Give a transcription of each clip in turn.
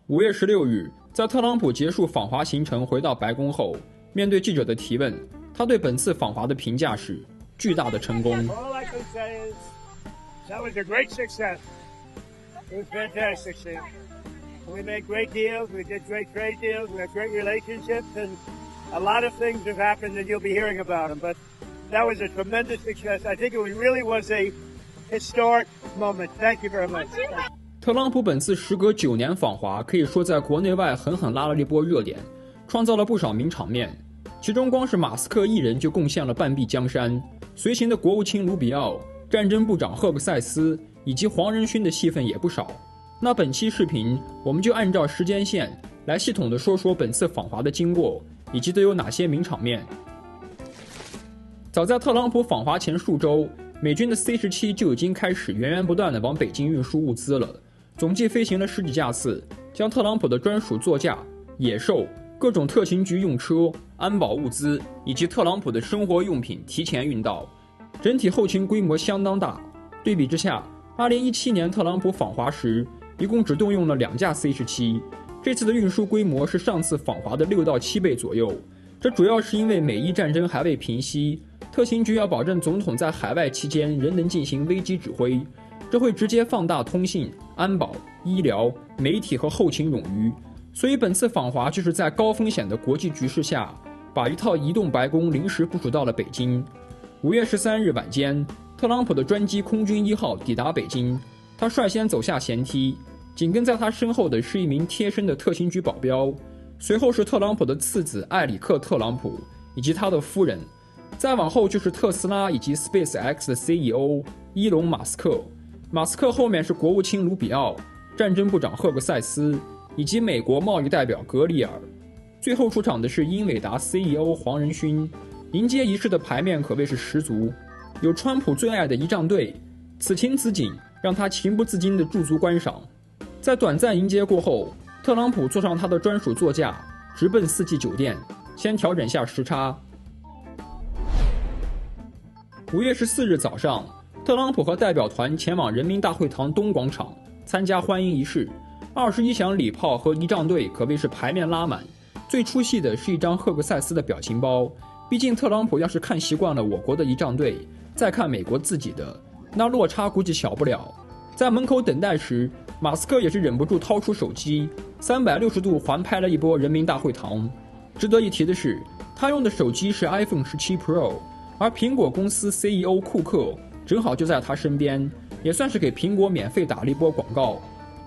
5月16日，在特朗普结束访华行程回到白宫后，面对记者的提问，他对本次访华的评价是巨大的成功。That was a great success. It was fantastic, Sam. We made great deals. We did great trade deals. We had great relationships, and a lot of things have happened, and you'll be hearing about them. But that was a tremendous success. I think it really was a historic moment. Thank you very much. 特朗普本次时隔9年访华，可以说在国内外狠狠拉了一波热点，创造了不少名场面。其中光是马斯克一人就贡献了半壁江山，随行的国务卿卢比奥、战争部长赫克塞斯以及黄仁勋的戏份也不少。那本期视频我们就按照时间线来系统的说说本次访华的经过，以及都有哪些名场面。早在特朗普访华前数周，美军的 C-17就已经开始源源不断的往北京运输物资了，总计飞行了10几架次，将特朗普的专属座驾、野兽、各种特勤局用车、安保物资以及特朗普的生活用品提前运到，整体后勤规模相当大。对比之下，2017年特朗普访华时，一共只动用了2架 C-17，这次的运输规模是上次访华的6到7倍左右。这主要是因为美伊战争还未平息，特勤局要保证总统在海外期间仍能进行危机指挥，这会直接放大通信、安保、医疗、媒体和后勤冗余。所以本次访华就是在高风险的国际局势下，把一套移动白宫临时部署到了北京。5月13日晚间，特朗普的专机空军1号抵达北京，他率先走下舷梯，紧跟在他身后的是一名贴身的特勤局保镖，随后是特朗普的次子埃里克·特朗普以及他的夫人，再往后就是特斯拉以及 SpaceX 的 CEO 伊隆·马斯克。马斯克后面是国务卿卢比奥、战争部长赫克塞斯以及美国贸易代表格里尔。最后出场的是英伟达 CEO 黄仁勋。迎接仪式的牌面可谓是十足，有川普最爱的仪仗队，此情此景让他情不自禁地驻足观赏。在短暂迎接过后，特朗普坐上他的专属座驾，直奔四季酒店，先调整下时差。5月14日早上，特朗普和代表团前往人民大会堂东广场参加欢迎仪式，21响礼炮和仪仗队可谓是排面拉满。最出戏的是一张赫克塞斯的表情包，毕竟特朗普要是看习惯了我国的仪仗队，再看美国自己的，那落差估计小不了。在门口等待时，马斯克也是忍不住掏出手机，360度环拍了一波人民大会堂。值得一提的是，他用的手机是 iPhone 17 Pro， 而苹果公司 CEO 库克正好就在他身边，也算是给苹果免费打了一波广告。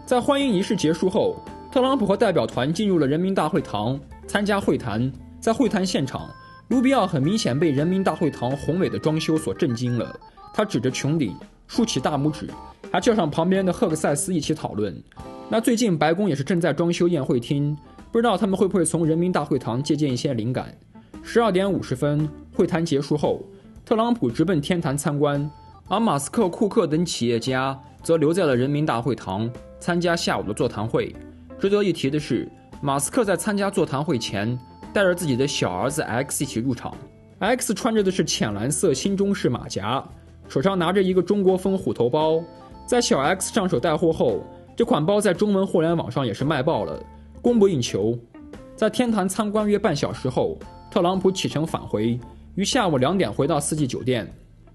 在欢迎仪式结束后，特朗普和代表团进入了人民大会堂参加会谈。在会谈现场，卢比奥很明显被人民大会堂宏伟的装修所震惊了，他指着穹顶竖起大拇指，还叫上旁边的赫克塞斯一起讨论。那最近白宫也是正在装修宴会厅，不知道他们会不会从人民大会堂借鉴一些灵感。12点50分，会谈结束后，特朗普直奔天坛参观，而马斯克、库克等企业家则留在了人民大会堂参加下午的座谈会。值得一提的是，马斯克在参加座谈会前带着自己的小儿子 X 一起入场。 X 穿着的是浅蓝色新中式马甲，手上拿着一个中国风虎头包。在小 X 上手带货后，这款包在中文互联网上也是卖爆了，供不应求。在天坛参观约半小时后，特朗普启程返回，于下午2点回到四季酒店。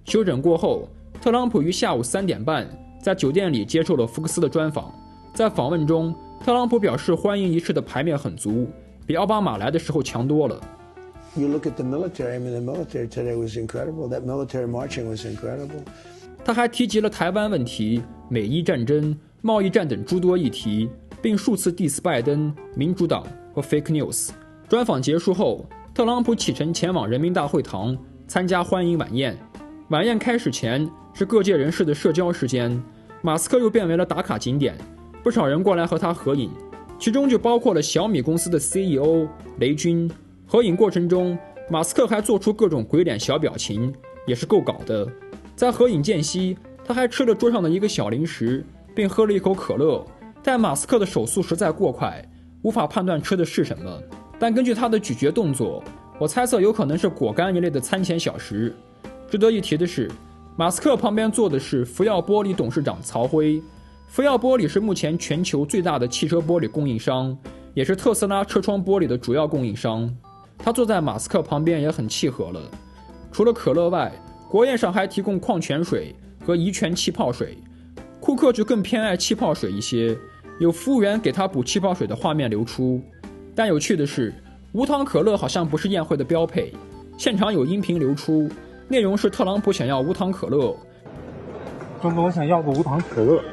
休整过后，特朗普于下午3点半在酒店里接受了福克斯的专访。在访问中，特朗普表示欢迎仪式的牌面很足，比奥巴马来的时候强多了。You look at the military, I mean, the military today was incredible. That military marching was incredible. 他还提及了台湾问题、美伊战争、贸易战等诸多议题，并数次 diss 拜登、民主党和 fake news。专访结束后，特朗普启程前往人民大会堂参加欢迎晚宴。晚宴开始前是各界人士的社交时间，马斯克又变为了打卡景点，不少人过来和他合影，其中就包括了小米公司的 CEO 雷军。合影过程中，马斯克还做出各种鬼脸小表情，也是够搞的。在合影间隙，他还吃了桌上的一个小零食，并喝了一口可乐。但马斯克的手速实在过快，无法判断吃的是什么，但根据他的咀嚼动作，我猜测有可能是果干一类的餐前小食。值得一提的是，马斯克旁边坐的是福耀玻璃董事长曹辉。福耀玻璃是目前全球最大的汽车玻璃供应商，也是特斯拉车窗玻璃的主要供应商。他坐在马斯克旁边也很契合了。除了可乐外，国宴上还提供矿泉水和怡泉气泡水。库克就更偏爱气泡水一些，有服务员给他补气泡水的画面流出。但有趣的是，无糖可乐好像不是宴会的标配。现场有音频流出，内容是特朗普想要无糖可乐。中国想要个无糖可乐，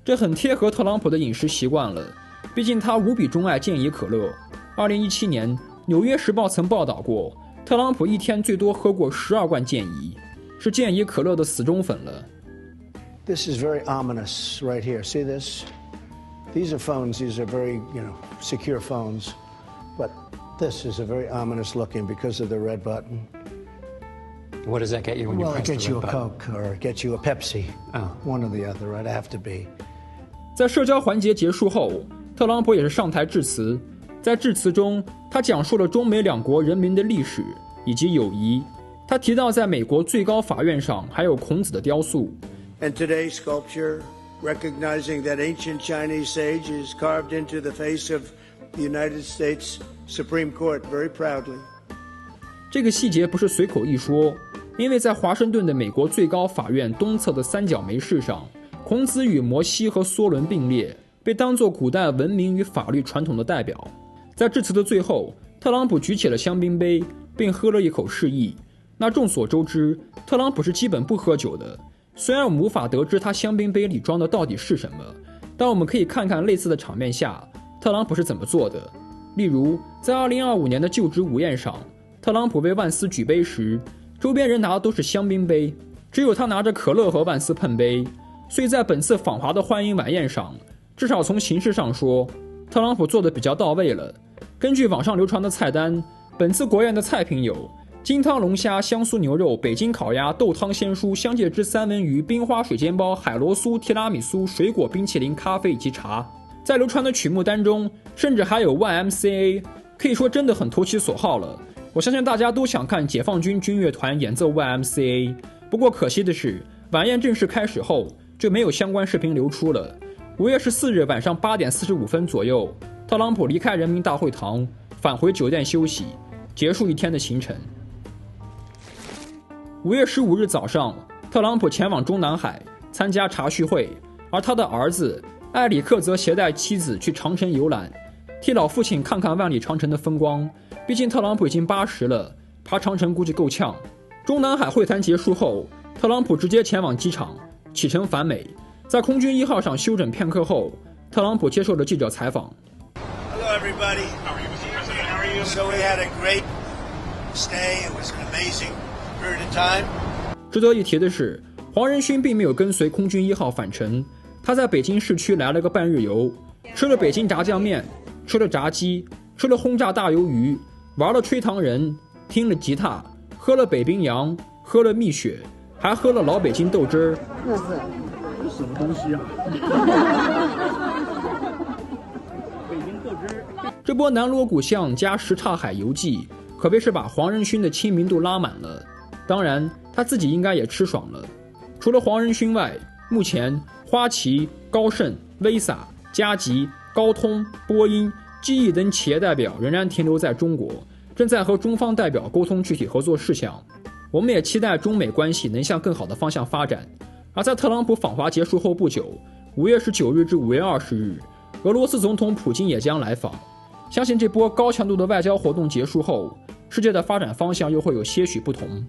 这很贴合特朗普的饮食习惯了，毕竟他无比钟爱健怡可乐。2017年，《纽约时报》曾报道过，特朗普一天最多喝过12罐健怡，是健怡可乐的死忠粉了。This is very ominous right here. See this? These are phones. These are very, secure phones. But this is a very ominous looking because of the red button. What does that get you when you Well, it press gets the you red a button? Coke or it gets you a Pepsi. Oh. One or the other, right? I have to be. 在社交环节结束后，特朗普也是上台致辞。在致辞中，他讲述了中美两国人民的历史以及友谊。他提到，在美国最高法院上还有孔子的雕塑。And today's sculpture, recognizing that ancient Chinese sage, is carved into the face of the United States Supreme Court very proudly. 这个细节不是随口一说，因为在华盛顿的美国最高法院东侧的三角梅饰上，孔子与摩西和梭伦并列，被当作古代文明与法律传统的代表。在致辞的最后，特朗普举起了香槟杯，并喝了一口示意。那众所周知，特朗普是基本不喝酒的。虽然我们无法得知他香槟杯里装的到底是什么，但我们可以看看类似的场面下，特朗普是怎么做的。例如，在2025年的就职午宴上，特朗普为万斯举杯时，周边人拿的都是香槟杯，只有他拿着可乐和万斯碰杯。所以在本次访华的欢迎晚宴上，至少从形式上说，特朗普做的比较到位了。根据网上流传的菜单，本次国宴的菜品有金汤龙虾、香酥牛肉、北京烤鸭、豆汤鲜蔬、香芥汁三文鱼、冰花水煎包、海螺酥、提拉米苏、水果冰淇淋、咖啡以及茶。在流传的曲目单中，甚至还有 YMCA， 可以说真的很投其所好了。我相信大家都想看解放军军乐团演奏 YMCA， 不过可惜的是，晚宴正式开始后就没有相关视频流出了。5月14日晚上8点45分左右，特朗普离开人民大会堂，返回酒店休息，结束一天的行程。5月15日早上，特朗普前往中南海参加茶叙会，而他的儿子埃里克则携带妻子去长城游览，替老父亲看看万里长城的风光。毕竟特朗普已经80了，爬长城估计够呛。中南海会谈结束后，特朗普直接前往机场，启程返美。在空军1号上休整片刻后，特朗普接受了记者采访。Hello, everybody. How are you? So we had a great stay. It was an amazing period of time. 值得一提的是，黄仁勋并没有跟随空军1号返程，他在北京市区来了个半日游，吃了北京炸酱面，吃了炸鸡，吃了轰炸大鱿鱼，玩了吹糖人，听了吉他，喝了北冰洋，喝了蜜雪，还喝了老北京豆汁儿。这什么东西啊？北京豆汁。这波南锣鼓巷加什刹海游记，可谓是把黄仁勋的亲民度拉满了。当然，他自己应该也吃爽了。除了黄仁勋外，目前花旗、高盛、Visa、嘉吉、高通、波音、GE 等企业代表仍然停留在中国，正在和中方代表沟通具体合作事项。我们也期待中美关系能向更好的方向发展。而在特朗普访华结束后不久，5月19日至5月20日，俄罗斯总统普京也将来访。相信这波高强度的外交活动结束后，世界的发展方向又会有些许不同。